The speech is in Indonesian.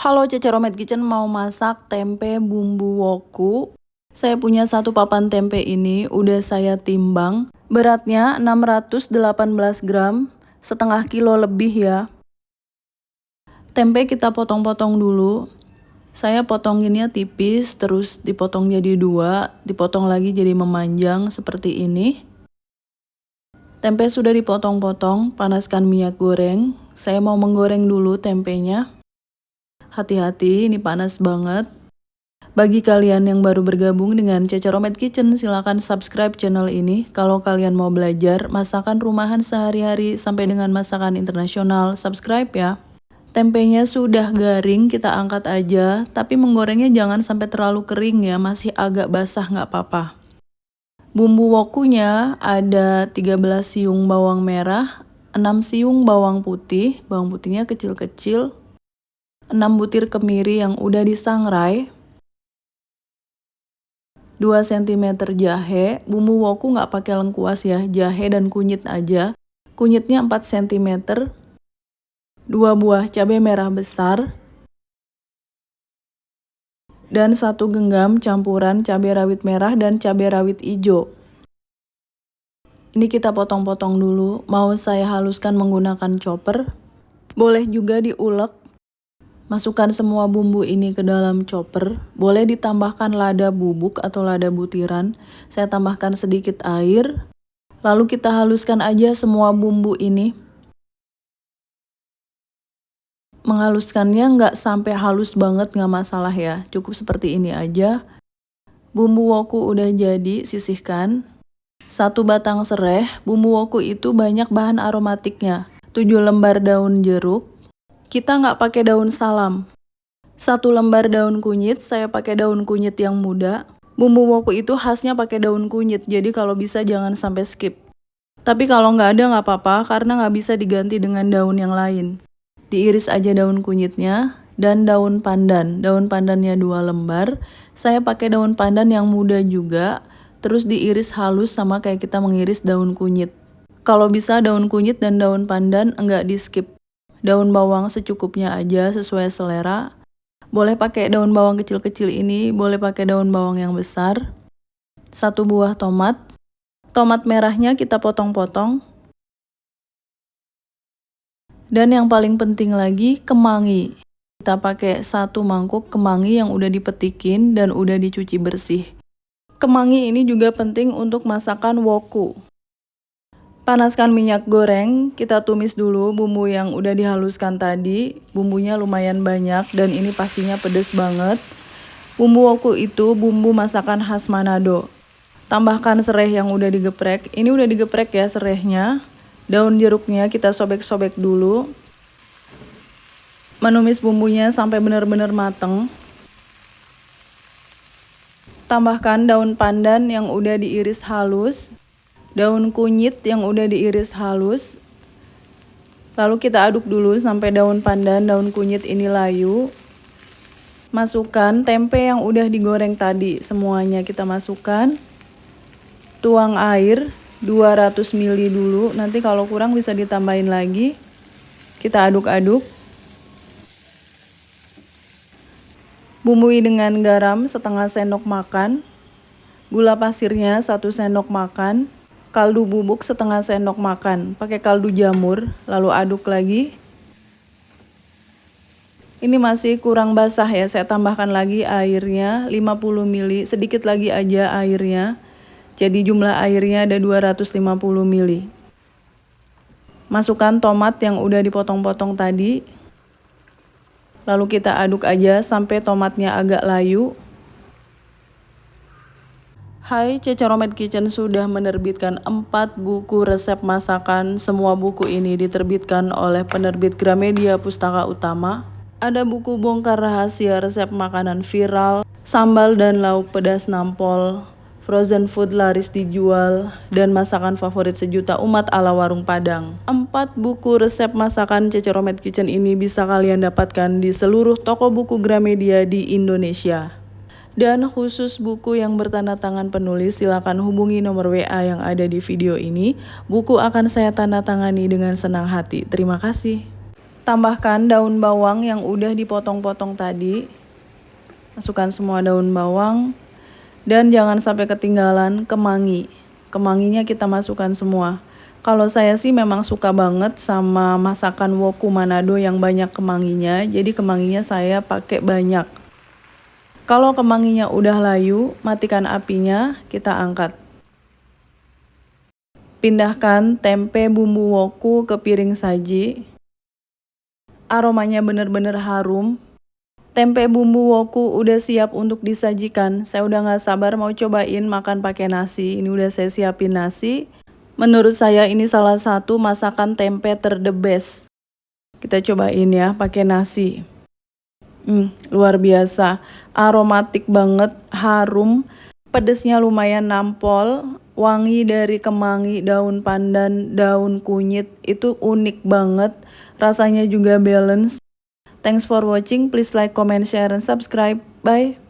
Halo Ceceromet Kitchen, mau masak tempe bumbu woku. Saya punya satu papan tempe ini, udah saya timbang. Beratnya 618 gram, setengah kilo lebih ya. Tempe kita potong-potong dulu. Saya potonginnya tipis, terus dipotong jadi dua, dipotong lagi jadi memanjang seperti ini. Tempe sudah dipotong-potong, panaskan minyak goreng. Saya mau menggoreng dulu tempenya. Hati-hati, ini panas banget. Bagi kalian yang baru bergabung dengan Ceceromet Kitchen, silahkan subscribe channel ini. Kalau kalian mau belajar masakan rumahan sehari-hari sampai dengan masakan internasional, subscribe ya. Tempenya sudah garing, kita angkat aja. Tapi menggorengnya jangan sampai terlalu kering ya, masih agak basah nggak apa-apa. Bumbu wokunya ada 13 siung bawang merah, 6 siung bawang putihnya kecil-kecil, 6 butir kemiri yang udah disangrai, 2 cm jahe. Bumbu woku nggak pakai lengkuas ya, jahe dan kunyit aja. Kunyitnya 4 cm, 2 buah cabai merah besar, dan 1 genggam campuran cabai rawit merah dan cabai rawit hijau. Ini kita potong-potong dulu, mau saya haluskan menggunakan chopper. Boleh juga diulek. Masukkan semua bumbu ini ke dalam chopper. Boleh ditambahkan lada bubuk atau lada butiran. Saya tambahkan sedikit air. Lalu kita haluskan aja semua bumbu ini. Menghaluskannya nggak sampai halus banget, nggak masalah ya. Cukup seperti ini aja. Bumbu woku udah jadi, sisihkan. 1 batang serai. Bumbu woku itu banyak bahan aromatiknya. 7 lembar daun jeruk. Kita nggak pakai daun salam. 1 lembar daun kunyit, saya pakai daun kunyit yang muda. Bumbu woku itu khasnya pakai daun kunyit, jadi kalau bisa jangan sampai skip. Tapi kalau nggak ada nggak apa-apa, karena nggak bisa diganti dengan daun yang lain. Diiris aja daun kunyitnya, dan daun pandan. Daun pandannya 2 lembar. Saya pakai daun pandan yang muda juga, terus diiris halus sama kayak kita mengiris daun kunyit. Kalau bisa daun kunyit dan daun pandan enggak di skip. Daun bawang secukupnya aja sesuai selera. Boleh pakai daun bawang kecil-kecil ini, boleh pakai daun bawang yang besar. 1 buah tomat. Tomat merahnya kita potong-potong. Dan yang paling penting lagi, kemangi. Kita pakai 1 mangkuk kemangi yang udah dipetikin dan udah dicuci bersih. Kemangi ini juga penting untuk masakan woku. Panaskan minyak goreng, kita tumis dulu bumbu yang udah dihaluskan tadi. Bumbunya lumayan banyak dan ini pastinya pedes banget. Bumbu woku itu bumbu masakan khas Manado. Tambahkan serai yang udah digeprek. Ini udah digeprek ya serainya. Daun jeruknya kita sobek-sobek dulu. Menumis bumbunya sampai benar-benar mateng. Tambahkan daun pandan yang udah diiris halus. Daun kunyit yang udah diiris halus. Lalu kita aduk dulu sampai daun pandan, daun kunyit ini layu. Masukkan tempe yang udah digoreng tadi, semuanya kita masukkan. Tuang air 200 ml dulu, nanti kalau kurang bisa ditambahin lagi. Kita aduk-aduk. Bumbui dengan garam setengah sendok makan. Gula pasirnya 1 sendok makan. Kaldu bubuk setengah sendok makan. Pakai kaldu jamur, lalu aduk lagi. Ini masih kurang basah ya, saya tambahkan lagi airnya 50 ml, sedikit lagi aja airnya. Jadi jumlah airnya ada 250 ml. Masukkan tomat yang udah dipotong-potong tadi. Lalu kita aduk aja sampai tomatnya agak layu. Hai, Ceceromet Kitchen sudah menerbitkan 4 buku resep masakan. Semua buku ini diterbitkan oleh penerbit Gramedia Pustaka Utama. Ada buku bongkar rahasia resep makanan viral, sambal dan lauk pedas nampol, frozen food laris dijual, dan masakan favorit sejuta umat ala warung Padang. 4 buku resep masakan Ceceromet Kitchen ini bisa kalian dapatkan di seluruh toko buku Gramedia di Indonesia. Dan khusus buku yang bertanda tangan penulis, silakan hubungi nomor WA yang ada di video ini. Buku akan saya tanda tangani dengan senang hati. Terima kasih. Tambahkan daun bawang yang udah dipotong-potong tadi. Masukkan semua daun bawang. Dan jangan sampai ketinggalan kemangi. Kemanginya kita masukkan semua. Kalau saya sih memang suka banget sama masakan woku Manado yang banyak kemanginya. Jadi kemanginya saya pakai banyak. Kalau kemanginya udah layu, matikan apinya, kita angkat. Pindahkan tempe bumbu woku ke piring saji. Aromanya bener-bener harum. Tempe bumbu woku udah siap untuk disajikan. Saya udah gak sabar mau cobain makan pakai nasi. Ini udah saya siapin nasi. Menurut saya ini salah satu masakan tempe the best. Kita cobain ya pakai nasi. Luar biasa. Aromatik banget, harum. Pedesnya lumayan nampol. Wangi dari kemangi, daun pandan, daun kunyit. Itu unik banget. Rasanya juga balance. Thanks for watching. Please like, comment, share, and subscribe. Bye.